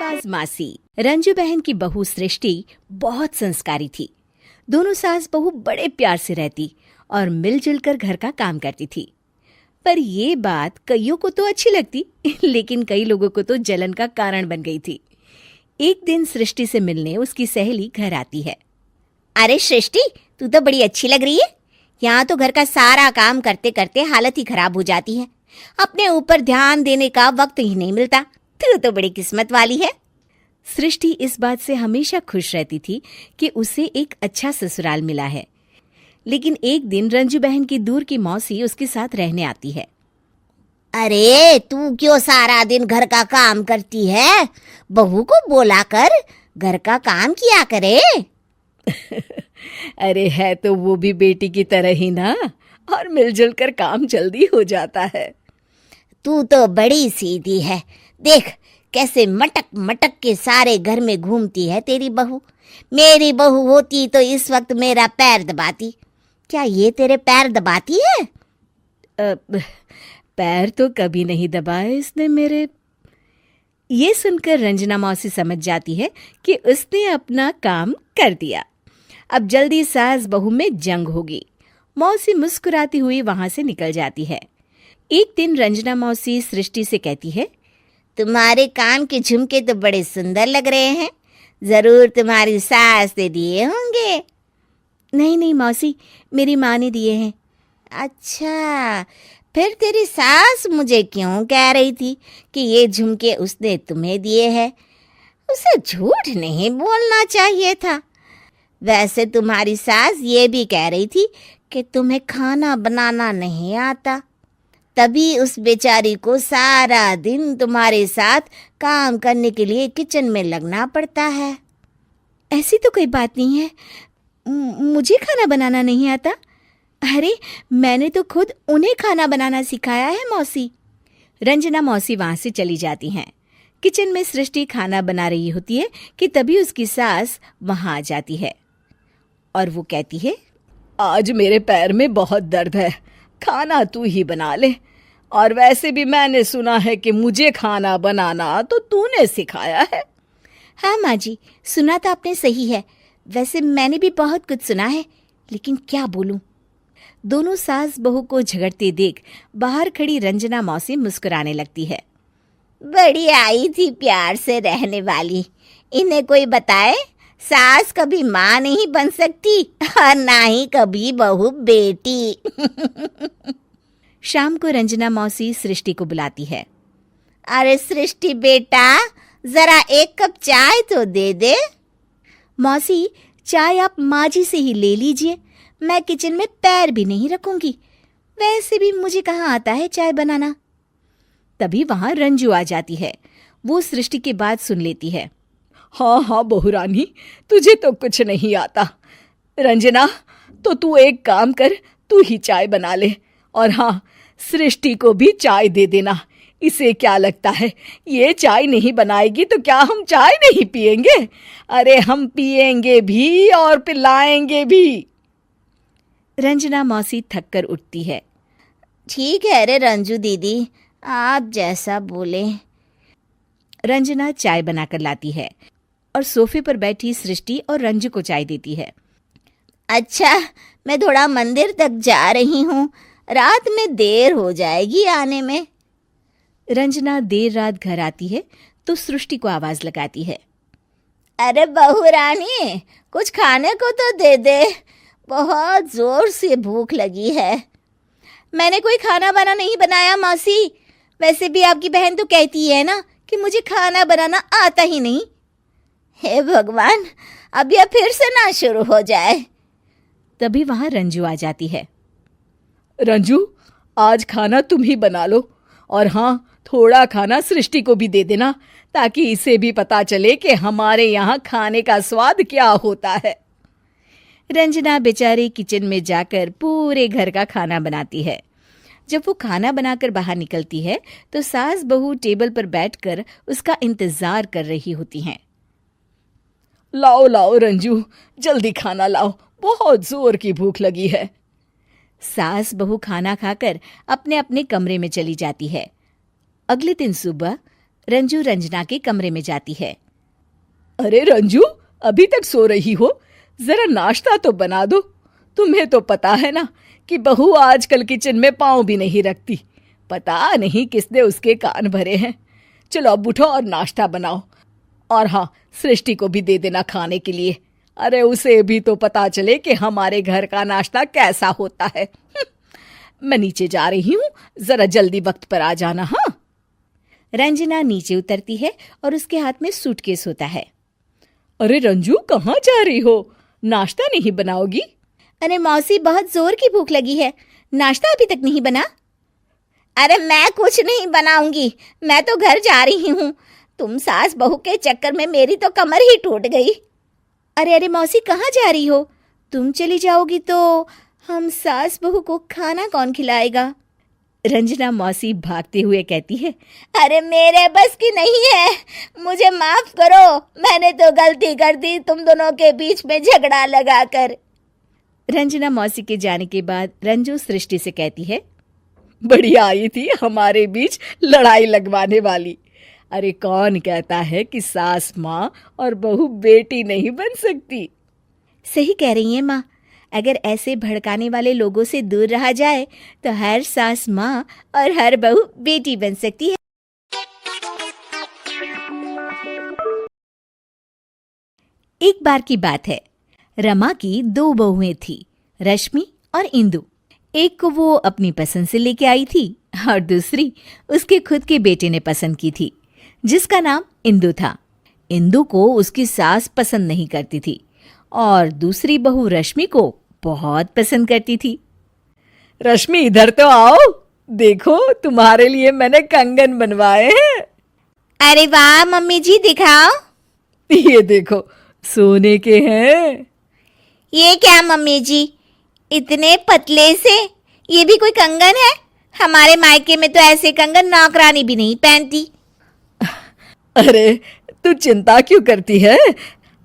सास मासी। रंजू बहन की बहू सृष्टि बहुत संस्कारी थी। दोनों सास बहू बड़े प्यार से रहती और मिलजुल कर घर का काम करती थी। पर ये बात कईयों को तो अच्छी लगती, लेकिन कई लोगों को तो जलन का कारण बन गई थी। एक दिन सृष्टि से मिलने उसकी सहेली घर आती है। अरे सृष्टि, तू तो बड़ी अच्छी लग रही है। यहाँ तो घर का सारा काम करते करते हालत ही खराब हो जाती है। अपने ऊपर ध्यान देने का वक्त ही नहीं मिलता। तू तो बड़ी किस्मत वाली है। सृष्टि इस बात से हमेशा खुश रहती थी कि उसे एक अच्छा ससुराल मिला है। लेकिन एक दिन रंजू बहन की दूर की मौसी उसके साथ रहने आती है। अरे तू क्यों सारा दिन घर का काम करती है? बहू को बोला कर, घर का काम किया करे। अरे है तो वो भी बेटी की तरह ही ना, और मिलजुल कर काम जल्दी हो जाता है। तू तो बड़ी सीधी है। देख कैसे मटक मटक के सारे घर में घूमती है तेरी बहू। मेरी बहू होती तो इस वक्त मेरा पैर दबाती। क्या ये तेरे पैर दबाती है? पैर तो कभी नहीं दबाए इसने मेरे। ये सुनकर रंजना मौसी समझ जाती है कि उसने अपना काम कर दिया। अब जल्दी सास बहू में जंग होगी। मौसी मुस्कुराती हुई वहां से निकल जाती है। एक दिन रंजना मौसी सृष्टि से कहती है, तुम्हारे कान के झुमके तो बड़े सुंदर लग रहे हैं। जरूर तुम्हारी सास ने दिए होंगे। नहीं मौसी, मेरी माँ ने दिए हैं। अच्छा, फिर तेरी सास मुझे क्यों कह रही थी कि ये झुमके उसने तुम्हें दिए हैं? उसे झूठ नहीं बोलना चाहिए था। वैसे तुम्हारी सास ये भी कह रही थी कि तुम्हें खाना बनाना नहीं आता, तभी उस बेचारी को सारा दिन तुम्हारे साथ काम करने के लिए किचन में लगना पड़ता है। ऐसी तो कोई बात नहीं है। मुझे खाना बनाना नहीं आता। अरे मैंने तो खुद उन्हें खाना बनाना सिखाया है मौसी। रंजना मौसी वहां से चली जाती हैं। किचन में सृष्टि खाना बना रही होती है कि तभी उसकी सास वहां आ जाती है और वो कहती है, आज मेरे पैर में बहुत दर्द है, खाना तू ही बना ले। और वैसे भी मैंने सुना है कि मुझे खाना बनाना तो तूने सिखाया है। हाँ माँ जी, सुना तो आपने सही है। वैसे मैंने भी बहुत कुछ सुना है, लेकिन क्या बोलूं। दोनों सास बहू को झगड़ते देख बाहर खड़ी रंजना मौसी मुस्कुराने लगती है। बड़ी आई थी प्यार से रहने वाली। इन्हें कोई बताए, सास कभी माँ नहीं बन सकती और ना ही कभी बहू बेटी। शाम को रंजना मौसी सृष्टि को बुलाती है। अरे सृष्टि बेटा, जरा एक कप चाय तो दे दे। मौसी, चाय आप माँ जी से ही ले लीजिए। मैं किचन में पैर भी नहीं रखूंगी। वैसे भी मुझे कहाँ आता है चाय बनाना। तभी वहां रंजू आ जाती है। वो सृष्टि की बात सुन लेती है। हाँ बहू रानी, तुझे तो कुछ नहीं आता। रंजना, तो तू एक काम कर, तू ही चाय बना ले। और हाँ, सृष्टि को भी चाय दे देना। इसे क्या लगता है ये चाय नहीं बनाएगी तो क्या हम चाय नहीं पिएंगे? अरे हम पिएंगे भी और पिलाएंगे भी। रंजना मौसी थक कर उठती है। ठीक है रे रंजू दीदी, आप जैसा बोले। रंजना चाय बनाकर लाती है और सोफे पर बैठी सृष्टि और रंजू को चाय देती है। अच्छा, मैं थोड़ा मंदिर तक जा रही हूँ, रात में देर हो जाएगी आने में। रंजना देर रात घर आती है तो सृष्टि को आवाज लगाती है। अरे बहू रानी, कुछ खाने को तो दे दे, बहुत जोर से भूख लगी है। मैंने कोई खाना बना नहीं बनाया मौसी। वैसे भी आपकी बहन तो कहती है ना कि मुझे खाना बनाना आता ही नहीं। हे भगवान, अब यह फिर से ना शुरू हो जाए। तभी वहां रंजू आ जाती है। रंजू, आज खाना तुम ही बना लो, और हाँ, थोड़ा खाना सृष्टि को भी दे देना, ताकि इसे भी पता चले कि हमारे यहाँ खाने का स्वाद क्या होता है। रंजना बेचारी किचन में जाकर पूरे घर का खाना बनाती है। जब वो खाना बनाकर बाहर निकलती है तो सास बहू टेबल पर बैठकर उसका इंतजार कर रही होती हैं। लाओ रंजू, जल्दी खाना लाओ, बहुत जोर की भूख लगी है। सास बहू खाना खाकर अपने अपने कमरे में चली जाती है। अगले दिन सुबह रंजू रंजना के कमरे में जाती है। अरे रंजू, अभी तक सो रही हो? जरा नाश्ता तो बना दो। तुम्हें तो पता है ना कि बहू आजकल किचन में पाँव भी नहीं रखती। पता नहीं किसने उसके कान भरे हैं। चलो अब उठो और नाश्ता बनाओ। और हाँ, सृष्टि को भी दे देना खाने के लिए। अरे उसे भी तो पता चले कि हमारे घर का नाश्ता कैसा होता है। मैं नीचे जा रही हूँ, जरा जल्दी वक्त पर आ जाना। हाँ। रंजना नीचे उतरती है और उसके हाथ में सूटकेस होता है। अरे रंजू, कहाँ जा रही हो? नाश्ता नहीं बनाओगी? अरे मौसी, बहुत जोर की भूख लगी है, नाश्ता अभी तक नहीं बना। अरे मैं कुछ नहीं बनाऊंगी, मैं तो घर जा रही हूँ। तुम सास बहू के चक्कर में मेरी तो कमर ही टूट गई। अरे अरे मौसी, कहाँ जा रही हो? तुम चली जाओगी तो हम सास बहू को खाना कौन खिलाएगा? रंजना मौसी भागते हुए कहती है। अरे मेरे बस की नहीं है, मुझे माफ करो। मैंने तो गलती कर दी तुम दोनों के बीच में झगड़ा लगाकर। रंजना मौसी के जाने के बाद रंजू सृष्टि से कहती है। बढ़िया आई थी हमारे बीच लड़ाई लगवाने वाली। अरे कौन कहता है कि सास माँ और बहू बेटी नहीं बन सकती? सही कह रही है माँ। अगर ऐसे भड़काने वाले लोगों से दूर रहा जाए तो हर सास माँ और हर बहू बेटी बन सकती है। एक बार की बात है, रमा की 2 बहुएं थी, रश्मि और इंदु। एक को वो अपनी पसंद से लेके आई थी और दूसरी उसके खुद के बेटे ने पसंद की थी, जिसका नाम इंदु था। इंदु को उसकी सास पसंद नहीं करती थी और दूसरी बहू रश्मि को बहुत पसंद करती थी। रश्मि, इधर तो आओ, देखो तुम्हारे लिए मैंने कंगन बनवाए हैं। अरे वाह मम्मी जी, दिखाओ। ये देखो, सोने के हैं। ये क्या मम्मी जी, इतने पतले से? ये भी कोई कंगन है? हमारे मायके में तो ऐसे कंगन नौकरानी भी नहीं पहनती। अरे तू चिंता क्यों करती है?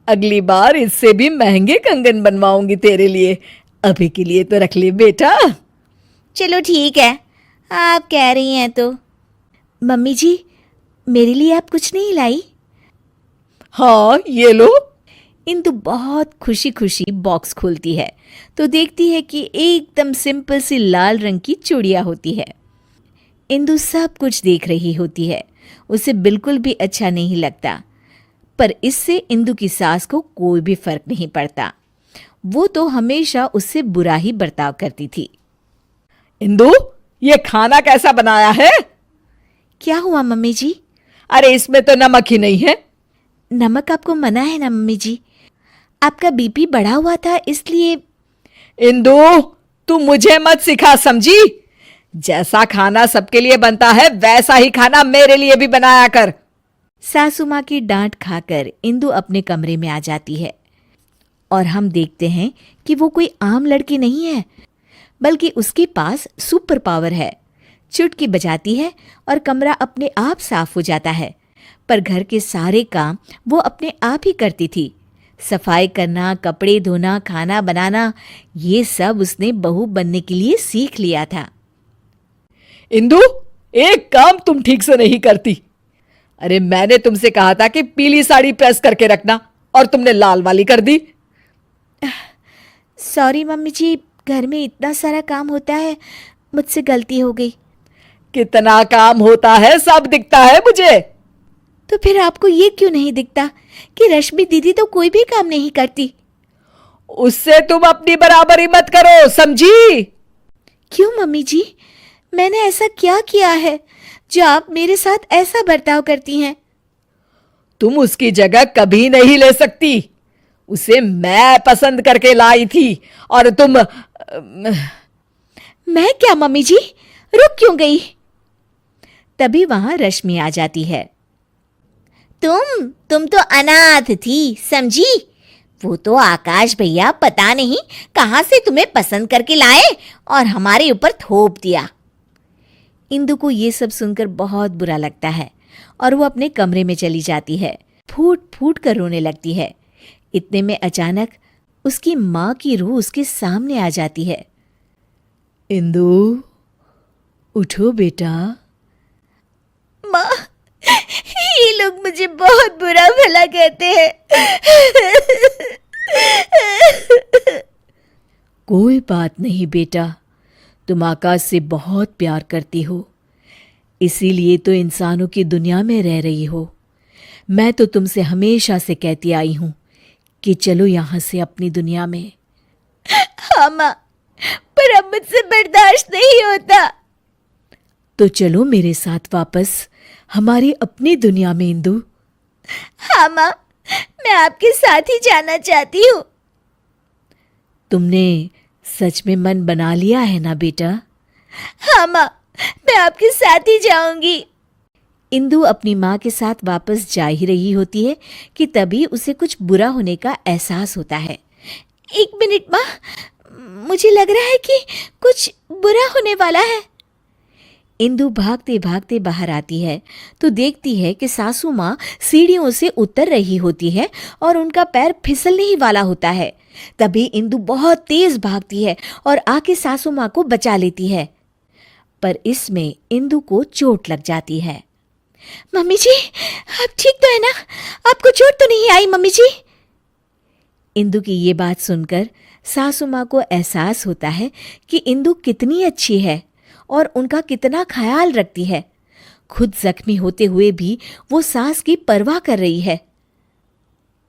अगली बार इससे भी महंगे कंगन बनवाऊंगी तेरे लिए। अभी के लिए तो रख ले बेटा। चलो ठीक है, आप कह रही हैं तो। मम्मी जी, मेरे लिए आप कुछ नहीं लाई? हाँ, ये लो। इंदु बहुत खुशी खुशी बॉक्स खोलती है तो देखती है कि एकदम सिंपल सी लाल रंग की चूड़ियाँ होती है। इंदु सब कुछ देख रही होती है, उसे बिल्कुल भी अच्छा नहीं लगता, पर इससे इंदु की सास को कोई भी फर्क नहीं पड़ता। वो तो हमेशा उससे बुरा ही बर्ताव करती थी। इंदु, ये खाना कैसा बनाया है? क्या हुआ मम्मी जी? अरे इसमें तो नमक ही नहीं है। नमक आपको मना है ना मम्मी जी, आपका बीपी बढ़ा हुआ था इसलिए। इंदु, तू मुझे मत सिखा, समझी? जैसा खाना सबके लिए बनता है वैसा ही खाना मेरे लिए भी बनाया कर। सासू माँ की डांट खाकर इंदु अपने कमरे में आ जाती है और हम देखते हैं कि वो कोई आम लड़की नहीं है, बल्कि उसके पास सुपर पावर है। चुटकी बजाती है और कमरा अपने आप साफ हो जाता है, पर घर के सारे काम वो अपने आप ही करती थी। सफाई करना, कपड़े धोना, खाना बनाना, ये सब उसने बहू बनने के लिए सीख लिया था। इंदु, एक काम तुम ठीक से नहीं करती। अरे मैंने तुमसे कहा था कि पीली साड़ी प्रेस करके रखना और तुमने लाल वाली कर दी। सॉरी मम्मी जी, घर में इतना सारा काम होता है, मुझसे गलती हो गई। कितना काम होता है सब दिखता है मुझे। तो फिर आपको ये क्यों नहीं दिखता कि रश्मि दीदी तो कोई भी काम नहीं करती? उससे तुम अपनी बराबरी मत करो, समझी? क्यों मम्मी जी, मैंने ऐसा क्या किया है जो आप मेरे साथ ऐसा बर्ताव करती हैं? तुम उसकी जगह कभी नहीं ले सकती। उसे मैं पसंद करके लाई थी और तुम। मैं क्या मम्मी जी, रुक क्यों गई? तभी वहां रश्मि आ जाती है। तुम तो अनाथ थी, समझी? वो तो आकाश भैया पता नहीं कहां से तुम्हें पसंद करके लाए और हमारे ऊपर थोप दिया। इंदु को ये सब सुनकर बहुत बुरा लगता है और वो अपने कमरे में चली जाती है। फूट फूट कर रोने लगती है। इतने में अचानक उसकी माँ की रूह उसके सामने आ जाती है। इंदु, उठो बेटा। माँ, ये लोग मुझे बहुत बुरा भला कहते हैं। कोई बात नहीं बेटा, तुम आकाश से बहुत प्यार करती हो, इसीलिए तो इंसानों की दुनिया में रह रही हो। मैं तो तुमसे हमेशा से कहती आई हूं कि चलो यहां से अपनी दुनिया में। हाँ माँ, पर अब मुझसे बर्दाश्त नहीं होता। तो चलो मेरे साथ वापस हमारी अपनी दुनिया में इंदु। हाँ माँ, मैं आपके साथ ही जाना चाहती हूँ। तुमने सच में मन बना लिया है ना बेटा? हाँ माँ, मैं आपके साथ ही जाऊंगी। इंदु अपनी माँ के साथ वापस जा ही रही होती है कि तभी उसे कुछ बुरा होने का एहसास होता है। 1 मिनट माँ, मुझे लग रहा है कि कुछ बुरा होने वाला है। इंदु भागते भागते बाहर आती है तो देखती है कि सासू माँ सीढ़ियों से उतर रही होती है और उनका पैर फिसलने ही वाला होता है। तभी इंदु बहुत तेज भागती है और आके सासू माँ को बचा लेती है, पर इसमें इंदु को चोट लग जाती है। मम्मी जी, आप ठीक तो है ना? आपको चोट तो नहीं आई मम्मी जी? इंदु की ये बात सुनकर सासू माँ को एहसास होता है कि इंदु कितनी अच्छी है और उनका कितना ख्याल रखती है। खुद जख्मी होते हुए भी वो सास की परवाह कर रही है।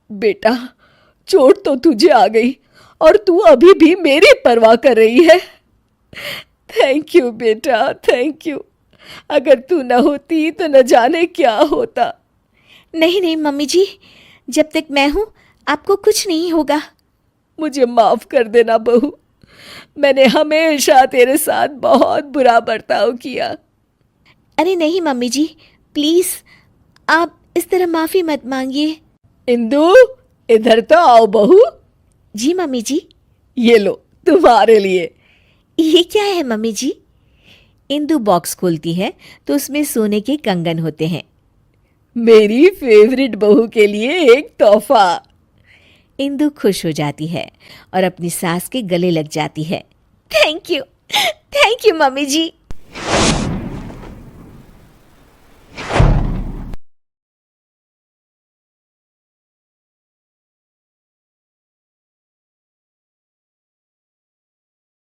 बेटा, चोट तो तुझे आ गई और तू अभी भी मेरी परवाह कर रही है। थैंक यू बेटा, थैंक यू। अगर तू न होती तो न जाने क्या होता। नहीं नहीं मम्मी जी, जब तक मैं हूं आपको कुछ नहीं होगा। मुझे माफ कर देना बहू, मैंने हमेशा तेरे साथ बहुत बुरा बर्ताव किया। अरे नहीं मम्मी जी, प्लीज आप इस तरह माफी मत मांगिए। इंदु, इधर तो आओ बहू। जी मम्मी जी। ये लो तुम्हारे लिए। ये क्या है मम्मी जी? इंदु बॉक्स खोलती है तो उसमें सोने के कंगन होते हैं। मेरी फेवरेट बहू के लिए एक तोहफा। इंदु खुश हो जाती है और अपनी सास के गले लग जाती है। Thank you mummy ji.